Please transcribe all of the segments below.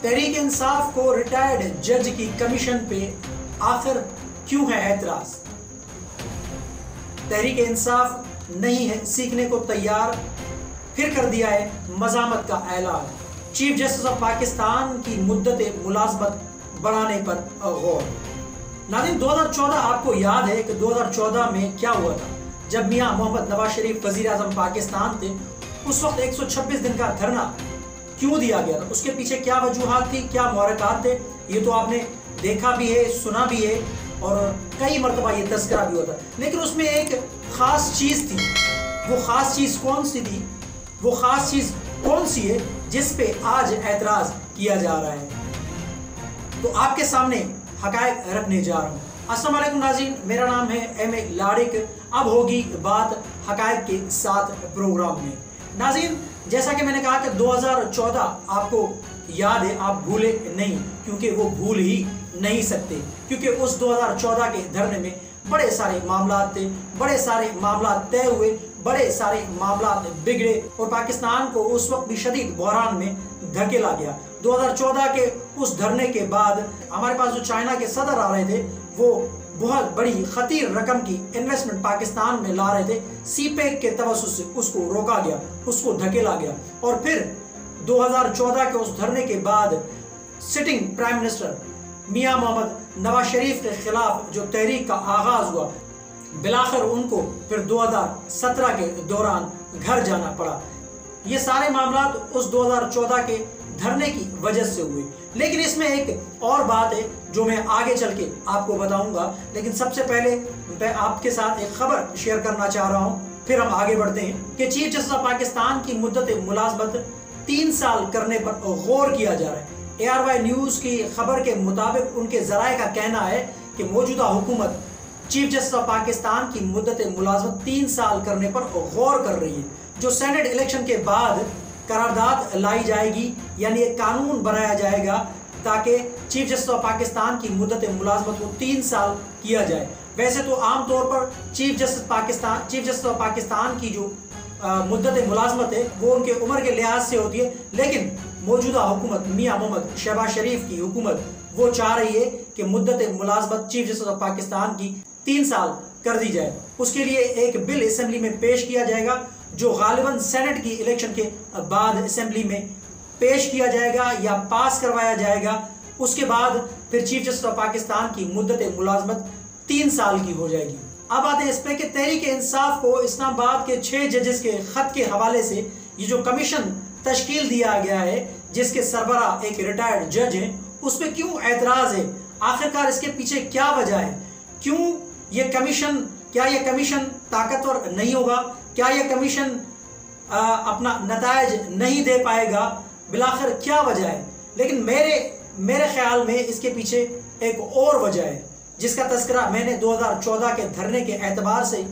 तहरीक इंसाफ को रिटायर्ड जज की कमीशन पे आखिर क्यों है एतराज? तहरीक इंसाफ नहीं है सीखने को तैयार, फिर कर दिया है मज़ामत का ऐलान। चीफ जस्टिस ऑफ पाकिस्तान की मुद्दत मुलाजमत बढ़ाने पर गौर। नाज़रीन, 2014 आपको याद है कि 2014 में क्या हुआ था जब मियां मोहम्मद नवाज शरीफ वज़ीर आज़म पाकिस्तान थे। उस वक्त 126 दिन का धरना क्यों दिया गया था? उसके पीछे क्या वजूहात थी, क्या मुहर्रिकात थे, ये तो आपने देखा भी है, सुना भी है और कई मरतबा ये तज़किरा भी होता है। लेकिन उसमें एक ख़ास चीज़ थी। वो ख़ास चीज़ कौन सी थी? वो ख़ास चीज़ कौन सी है जिस पे आज एतराज़ किया जा रहा है? तो आपके सामने हक़ाइक़ रखने जा रहा हूँ। अस्सलाम वालेकुम नाज़रीन, मेरा नाम है एम.ए. लारिक। अब होगी बात हक़ाइक़ के साथ प्रोग्राम में। नाज़रीन, जैसा कि मैंने कहा कि 2014 आपको याद है, आप भूले नहीं, क्योंकि वो भूल ही नहीं सकते, क्योंकि उस 2014 के धरने में बड़े सारे मामला थे, बड़े सारे मामला तय हुए, बड़े सारे मामला बिगड़े और पाकिस्तान को उस वक्त भी शदीद बहरान में धकेला गया। 2014 के उस धरने के बाद हमारे पास जो चाइना के सदर आ रहे थे, वो बहुत बड़ी खतीर रकम की इन्वेस्टमेंट पाकिस्तान में ला रहे थे। सीपेक के तवज्जुह से उसको रोका गया, उसको धकेला गया और फिर 2014 के उस धरने के बाद सिटिंग प्राइम मिनिस्टर मियां मोहम्मद नवाज शरीफ के खिलाफ जो तहरीक का आगाज हुआ, बिलाखिर उनको फिर 2017 के दौरान घर जाना पड़ा। ये सारे मामला उस 2014 के धरने की वजह से हुए। लेकिन इसमें एक और बात है जो मैं आगे चल के आपको बताऊंगा, लेकिन सबसे पहले मैं आपके साथ एक खबर शेयर करना चाह रहा हूं, फिर हम आगे बढ़ते हैं कि चीफ जस्टिस ऑफ पाकिस्तान की मुद्दत मुलाजमत 3 साल करने पर गौर किया जा रहा है। ARY न्यूज़ की खबर के मुताबिक उनके ज़राए का कहना है कि मौजूदा हुकूमत चीफ जस्टिस ऑफ पाकिस्तान की मुद्दत मुलाजमत 3 साल करने पर गौर कर रही है। जो सेनेट इलेक्शन के बाद करारदाद लाई जाएगी, यानी एक कानून बनाया जाएगा ताकि चीफ जस्टिस ऑफ पाकिस्तान की मुद्दत मुलाजमत को 3 साल किया जाए। वैसे तो आमतौर पर चीफ जस्टिस ऑफ पाकिस्तान की जो मुद्दत मुलाजमत है वो उनके उम्र के लिहाज से होती है, लेकिन मौजूदा हुकूमत मियां मोहम्मद शहबाज शरीफ की हुकूमत वो चाह रही है कि मुद्दत मुलाजमत चीफ जस्टिस ऑफ पाकिस्तान की 3 साल कर दी जाए। उसके लिए एक बिल असेंबली में पेश किया जाएगा जो गालिबन सेनेट की इलेक्शन के बाद असेंबली में पेश किया जाएगा या पास करवाया जाएगा। उसके बाद फिर चीफ जस्टिस ऑफ पाकिस्तान की मुद्दत मुलाजमत 3 साल की हो जाएगी। अब आते हैं इस पे कि तहरीक इंसाफ को इस्लामाबाद के 6 जजेस के खत के हवाले से ये जो कमीशन तश्कील दिया गया है, जिसके सरबरा एक रिटायर्ड जज है, उस पर क्यों एतराज़ है? आखिरकार इसके पीछे क्या वजह है? क्यों ये कमीशन, क्या ये कमीशन ताकतवर नहीं होगा? क्या ये कमीशन अपना नतायज नहीं दे पाएगा? बिलाखिर क्या वजह है? लेकिन मेरे ख्याल में इसके पीछे एक और वजह है जिसका तज़किरा मैंने 2014 के धरने के एतबार से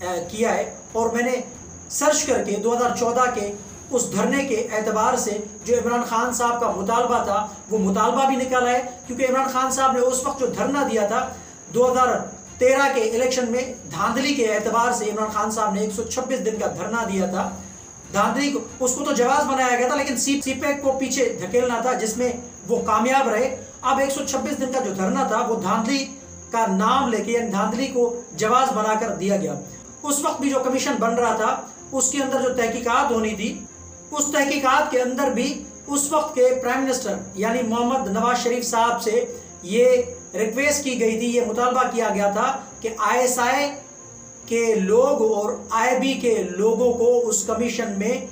किया है और मैंने सर्च करके 2014 के उस धरने के एतबार से जो इमरान खान साहब का मुतालबा था वो मुतालबा भी निकाला है, क्योंकि इमरान खान साहब ने उस वक्त जो धरना दिया था 2013 के इलेक्शन में, धांधली के एतबार से इमरान खान साहब ने 126 दिन का धरना दिया था। धांधली को उसको तो जवाब बनाया गया था, लेकिन सीपेक को पीछे धकेलना था जिसमें वो कामयाब रहे। अब 126 दिन का जो धरना था वो धांधली का नाम लेके, यानी धांधली को जवाब बनाकर दिया गया। उस वक्त भी जो कमीशन बन रहा था उसके अंदर जो तहकीकात होनी थी, उस तहकीकात के अंदर भी उस वक्त के प्राइम मिनिस्टर यानी मोहम्मद नवाज शरीफ साहब से ये रिक्वेस्ट की गई थी, ये मुतालबा किया गया था कि ISI के लोग और IB के लोगों को उस कमीशन में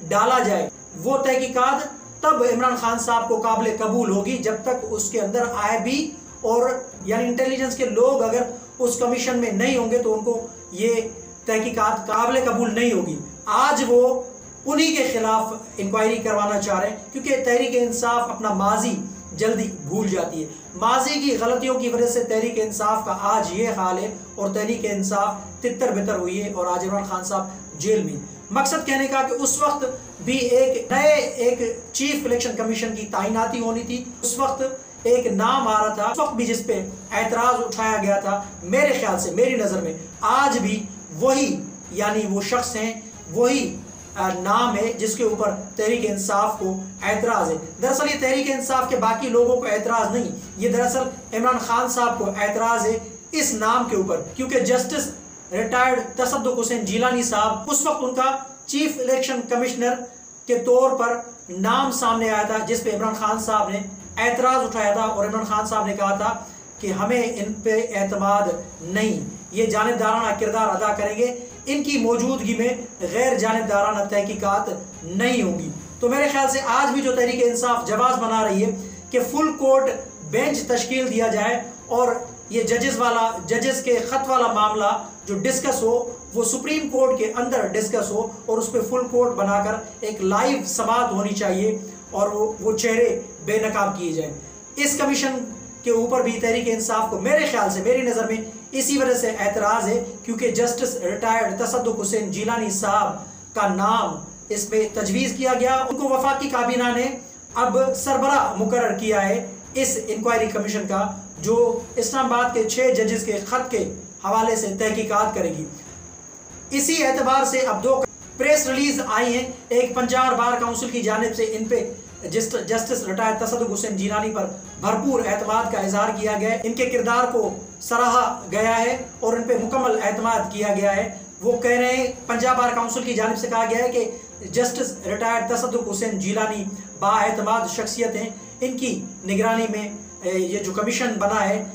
डाला जाए। वो तहकीकात तब इमरान खान साहब को काबिल कबूल होगी जब तक उसके अंदर IB और यानी इंटेलिजेंस के लोग अगर उस कमीशन में नहीं होंगे तो उनको ये तहकीकात काबिल कबूल नहीं होगी। आज वो उन्हीं के खिलाफ इंक्वायरी करवाना चाह रहे हैं, क्योंकि तहरीक इंसाफ अपना माजी जल्दी भूल जाती है। माजी की गलतियों की वजह से तहरीक इंसाफ का आज ये हाल है और तहरीक इंसाफ तितर बितर हुई है और आज इमरान खान साहब जेल में। मकसद कहने का कि उस वक्त भी एक चीफ इलेक्शन कमीशन की तैनाती होनी थी, उस वक्त एक नाम आ रहा था, उस वक्त भी जिस पे एतराज उठाया गया था। मेरे ख्याल से, मेरी नज़र में आज भी वही यानी वो शख्स हैं, वही नाम है जिसके ऊपर तहरीक इंसाफ को एतराज़ है। दरअसल ये तहरीक इंसाफ के बाकी लोगों को एतराज़ नहीं, ये दरअसल इमरान खान साहब को एतराज़ है इस नाम के ऊपर, क्योंकि जस्टिस रिटायर्ड तसद्दुक़ हुसैन जिलानी साहब उस वक्त उनका चीफ इलेक्शन कमिश्नर के तौर पर नाम सामने आया था, जिस पे इमरान खान साहब ने एतराज़ उठाया था और इमरान खान साहब ने कहा था कि हमें इन पे एतमाद नहीं, ये जानिबदाराना किरदार अदा करेंगे, इनकी मौजूदगी में गैर जानिबदाराना तहकीकात नहीं होंगी। तो मेरे ख्याल से आज भी जो तहरीक इंसाफ जवाब बना रही है कि फुल कोर्ट बेंच तश्कील दिया जाए और ये जजेस के ख़त वाला मामला जो डिस्कस हो वो सुप्रीम कोर्ट के अंदर डिस्कस हो और उस पर फुल कोर्ट बनाकर एक लाइव समाअत होनी चाहिए और वो चेहरे बेनकाब किए जाए। इस कमीशन के ऊपर भी तहरीक इंसाफ को मेरे ख्याल से, मेरी नज़र में इसी वजह से एतराज़ है क्योंकि जस्टिस रिटायर्ड तसद्दुक़ हुसैन जिलानी साहब का नाम इसमें तजवीज़ किया गया। उनको वफाकी काबीना ने अब सरबरा मुकर्रर किया है इस इंक्वायरी कमीशन का, जो इस्लामाबाद के 6 जजेस के ख़त के हवाले से तहकीकात करेगी। इसी एतबार से अब 2 प्रेस रिलीज आई हैं, एक पंजाब बार काउंसिल की जानिब से इन पे जस्टिस रिटायर्ड तसद्दुक़ हुसैन जिलानी पर भरपूर एतमाद का इजहार किया गया है, इनके किरदार को सराहा गया है और इन पे मुकम्मल एतमाद किया गया है। वो कह रहे हैं, पंजाब बार काउंसिल की जानिब से कहा गया है कि जस्टिस रिटायर्ड तसद्दुक़ हुसैन जिलानी बाएतमाद शख्सियत हैं, इनकी निगरानी में ये जो कमीशन बना है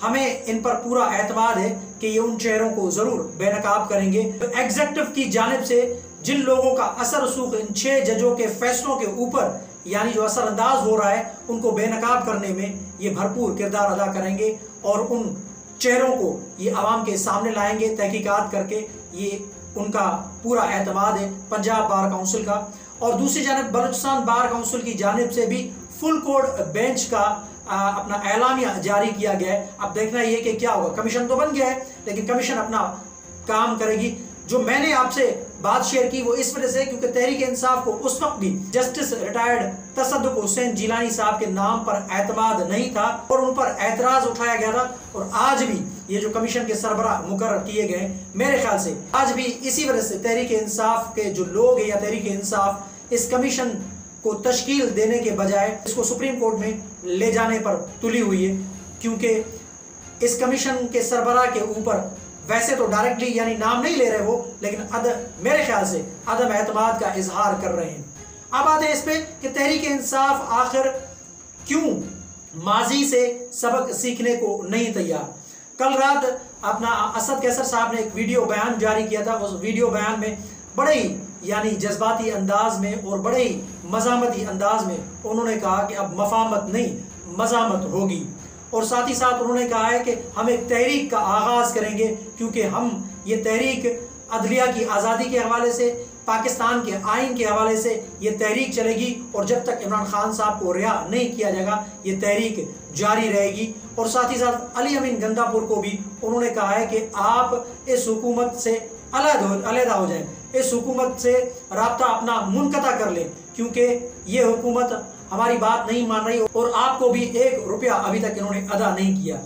हमें इन पर पूरा एतमाद है कि ये उन चेहरों को ज़रूर बेनकाब करेंगे। एग्जेक्टिव की जानिब से जिन लोगों का असर रसूख इन 6 जजों के फैसलों के ऊपर यानी जो असरअंदाज हो रहा है उनको बेनकाब करने में ये भरपूर किरदार अदा करेंगे और उन चेहरों को ये आवाम के सामने लाएंगे तहकीकात करके। ये उनका पूरा एतमाद है पंजाब बार काउंसिल का। और दूसरी जानब बलूचिस्तान बार काउंसिल की जानिब से भी फुल कोर्ट बेंच का अपना एलामिया जारी किया गया है। अब देखना ये कि क्या होगा। कमीशन तो बन गया है लेकिन कमीशन अपना काम करेगी। जो मैंने आपसे बात शेयर की वो इस वजह से क्योंकि तहरीक इंसाफ को उस वक्त भी जस्टिस रिटायर्ड तसद्दुक़ हुसैन जिलानी साहब के नाम पर एतमाद नहीं था और उन पर एतराज़ उठाया गया था। और आज भी ये जो कमीशन के सरबराह मुकर्रर किए गए, मेरे ख्याल से आज भी इसी वजह से तहरीक इंसाफ के जो लोग हैं या तहरीक इंसाफ इस कमीशन को तश्कील देने के बजाय इसको सुप्रीम कोर्ट में ले जाने पर तुली हुई है, क्योंकि इस कमीशन के सरबराह के ऊपर वैसे तो डायरेक्टली यानी नाम नहीं ले रहे वो, लेकिन मेरे ख्याल से अदम एतमाद का इजहार कर रहे हैं। अब आते हैं इस पे कि तहरीक इंसाफ आखिर क्यों माजी से सबक सीखने को नहीं तैयार। कल रात अपना असद कैसर साहब ने एक वीडियो बयान जारी किया था। उस वीडियो बयान में बड़े ही यानी जज्बाती अंदाज में और बड़े ही मज़ामती अंदाज में उन्होंने कहा कि अब मफामत नहीं मज़ामत होगी। और साथ ही साथ उन्होंने कहा है कि हम एक तहरीक का आगाज़ करेंगे क्योंकि हम ये तहरीक अदलिया की आज़ादी के हवाले से, पाकिस्तान के आइन के हवाले से ये तहरीक चलेगी और जब तक इमरान खान साहब को रिहा नहीं किया जाएगा ये तहरीक जारी रहेगी। और साथ ही साथ अली अमीन गंदापुर को भी उन्होंने कहा है कि आप इस हुकूमत से अलहदा हो जाएं, इस हुकूमत से राब्ता अपना मुनक़ता कर लें क्योंकि ये हुकूमत हमारी बात नहीं मान रही और आपको भी 1 रुपया अभी तक इन्होंने अदा नहीं किया।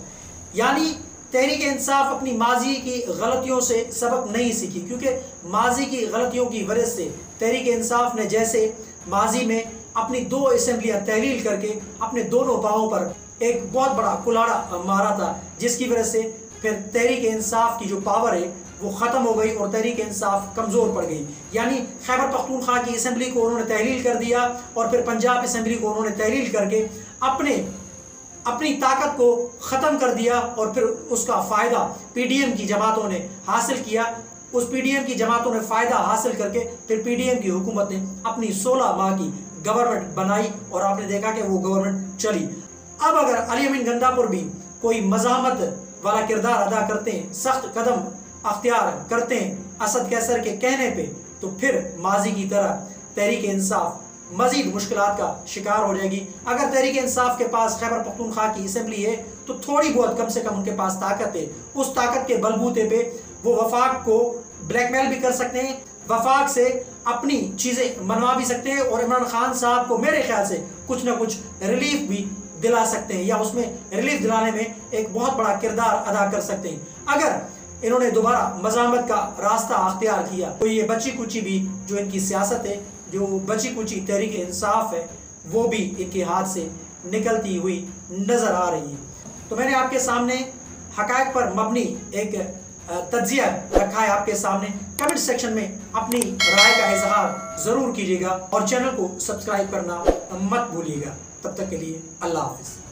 यानी तहरीक इंसाफ अपनी माजी की गलतियों से सबक नहीं सीखी, क्योंकि माजी की गलतियों की वजह से तहरीक इंसाफ ने जैसे माजी में अपनी 2 असेंबलियाँ तहलील करके अपने दोनों पाँवों पर एक बहुत बड़ा कुल्हाड़ा मारा था, जिसकी वजह से फिर तहरीक इंसाफ की जो पावर है वो ख़त्म हो गई और तहरीक इंसाफ कमज़ोर पड़ गई। यानी खैबर पख्तूनख्वा की असेंबली को उन्होंने तहलील कर दिया और फिर पंजाब असेंबली को उन्होंने तहलील करके अपनी ताकत को ख़त्म कर दिया और फिर उसका फ़ायदा PDM की जमातों ने हासिल किया। उस PDM की जमातों ने फ़ायदा हासिल करके फिर PDM की हुकूमत ने अपनी 16 माह की गवर्नमेंट बनाई और आपने देखा कि वो गवर्नमेंट चली। अब अगर अली अमीन गंदापुर भी कोई मज़ामत वाला किरदार अदा करते हैं, सख्त कदम अख्तियार करते हैं असद कैसर के कहने पे, तो फिर माजी की तरह तहरीक इंसाफ मजीद मुश्किलात का शिकार हो जाएगी। अगर तहरीक इंसाफ के पास खैबर पख्तूनख्वा की असेंबली है तो थोड़ी बहुत कम से कम उनके पास ताकत है। उस ताकत के बलबूते पे वो वफाक को ब्लैकमेल भी कर सकते हैं, वफाक से अपनी चीज़ें मनवा भी सकते हैं और इमरान खान साहब को मेरे ख्याल से कुछ ना कुछ रिलीफ भी दिला सकते हैं या उसमें रिलीफ दिलाने में एक बहुत बड़ा किरदार अदा कर सकते हैं। अगर इन्होंने दोबारा मज़ामत का रास्ता अख्तियार किया। तो ये बची कुची भी जो इनकी सियासत है, जो बची कुची तहरीक इंसाफ है, वो भी इनके हाथ से निकलती हुई नज़र आ रही है। तो मैंने आपके सामने हक़ाइक़ पर मबनी एक तज्ज़िया रखा है आपके सामने। कमेंट सेक्शन में अपनी राय का इजहार ज़रूर कीजिएगा और चैनल को सब्सक्राइब करना मत भूलिएगा। तब तक के लिए अल्लाह हाफ़िज़।